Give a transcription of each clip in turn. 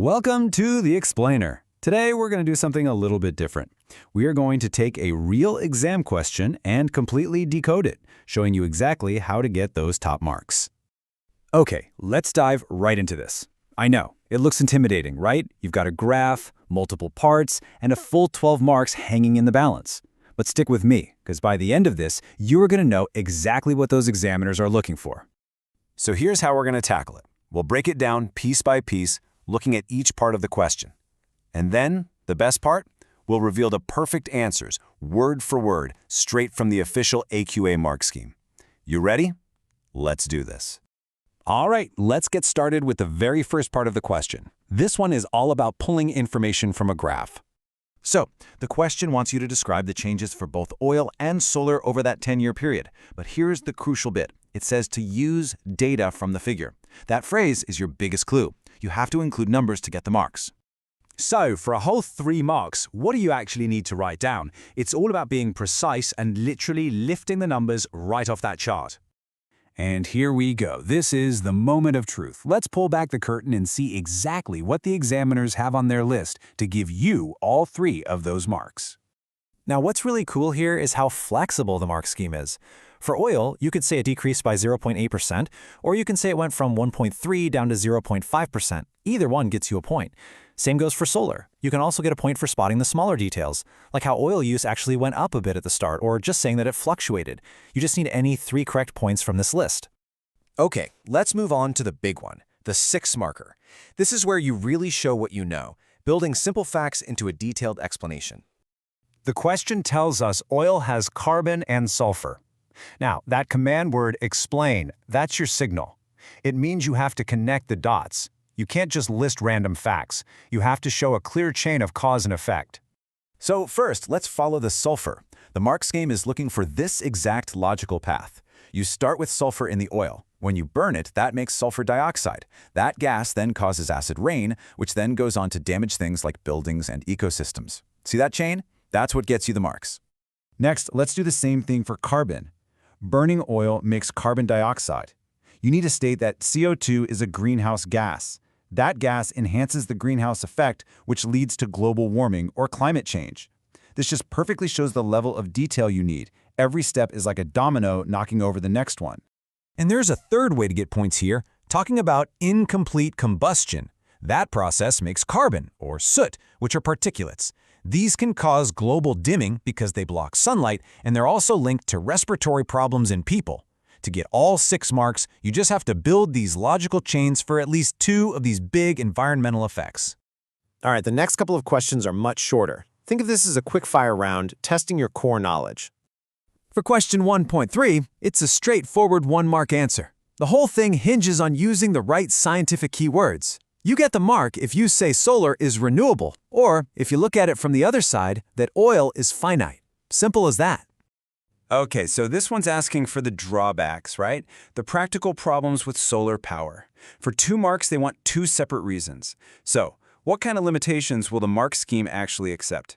Welcome to The Explainer. Today we're going to do something a little bit different. We are going to take a real exam question and completely decode it, showing you exactly how to get those top marks. Okay, let's dive right into this. I know, it looks intimidating, right? You've got a graph, multiple parts, and a full 12 marks hanging in the balance. But stick with me, because by the end of this, you are going to know exactly what those examiners are looking for. So here's how we're going to tackle it. We'll break it down piece by piece, looking at each part of the question. And then, the best part, we'll reveal the perfect answers, word for word, straight from the official AQA mark scheme. You ready? Let's do this. All right, let's get started with the very first part of the question. This one is all about pulling information from a graph. So, the question wants you to describe the changes for both oil and solar over that 10-year period. But here's the crucial bit. It says to use data from the figure. That phrase is your biggest clue. You have to include numbers to get the marks. So, for a whole 3 marks, what do you actually need to write down? It's all about being precise and literally lifting the numbers right off that chart. And here we go. This is the moment of truth. Let's pull back the curtain and see exactly what the examiners have on their list to give you all 3 of those marks. Now, what's really cool here is how flexible the mark scheme is. For oil, you could say it decreased by 0.8%, or you can say it went from 1.3 down to 0.5%. Either one gets you a point. Same goes for solar. You can also get a point for spotting the smaller details, like how oil use actually went up a bit at the start, or just saying that it fluctuated. You just need any 3 correct points from this list. Okay, let's move on to the big one, the 6 marker. This is where you really show what you know, building simple facts into a detailed explanation. The question tells us oil has carbon and sulfur. Now, that command word explain, that's your signal. It means you have to connect the dots. You can't just list random facts. You have to show a clear chain of cause and effect. So first, let's follow the sulfur. The mark scheme is looking for this exact logical path. You start with sulfur in the oil. When you burn it, that makes sulfur dioxide. That gas then causes acid rain, which then goes on to damage things like buildings and ecosystems. See that chain? That's what gets you the marks. Next, let's do the same thing for carbon. Burning oil makes carbon dioxide. You need to state that CO2 is a greenhouse gas. That gas enhances the greenhouse effect, which leads to global warming or climate change. This just perfectly shows the level of detail you need. Every step is like a domino knocking over the next one. And there's a third way to get points here, talking about incomplete combustion. That process makes carbon, or soot, which are particulates. These can cause global dimming because they block sunlight, and they're also linked to respiratory problems in people. To get all 6 marks, you just have to build these logical chains for at least 2 of these big environmental effects. All right, the next couple of questions are much shorter. Think of this as a quick-fire round, testing your core knowledge. For question 1.3, it's a straightforward 1-mark answer. The whole thing hinges on using the right scientific keywords. You get the mark if you say solar is renewable, or if you look at it from the other side, that oil is finite. Simple as that. Okay, so this one's asking for the drawbacks, right? The practical problems with solar power. For 2 marks, they want 2 separate reasons. So, what kind of limitations will the mark scheme actually accept?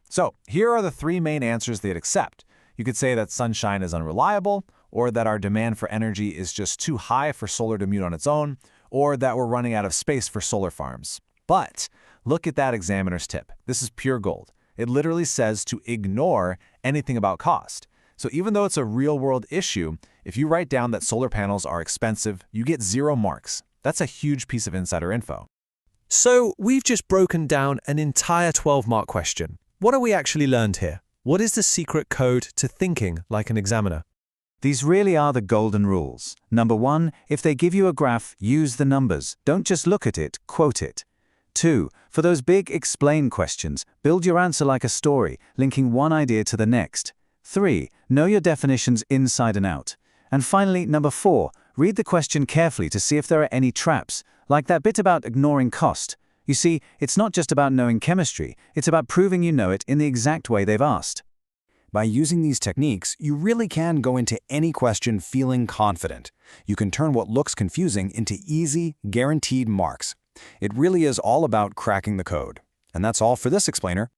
So, here are the 3 main answers they'd accept. You could say that sunshine is unreliable, or that our demand for energy is just too high for solar to meet on its own, or that we're running out of space for solar farms. But look at that examiner's tip. This is pure gold. It literally says to ignore anything about cost. So even though it's a real-world issue, if you write down that solar panels are expensive, you get 0 marks. That's a huge piece of insider info. So we've just broken down an entire 12-mark question. What have we actually learned here? What is the secret code to thinking like an examiner? These really are the golden rules. Number 1, if they give you a graph, use the numbers. Don't just look at it, quote it. 2, for those big explain questions, build your answer like a story, linking one idea to the next. 3, know your definitions inside and out. And finally, number 4, read the question carefully to see if there are any traps, like that bit about ignoring cost. You see, it's not just about knowing chemistry, it's about proving you know it in the exact way they've asked. By using these techniques, you really can go into any question feeling confident. You can turn what looks confusing into easy, guaranteed marks. It really is all about cracking the code. And that's all for this explainer.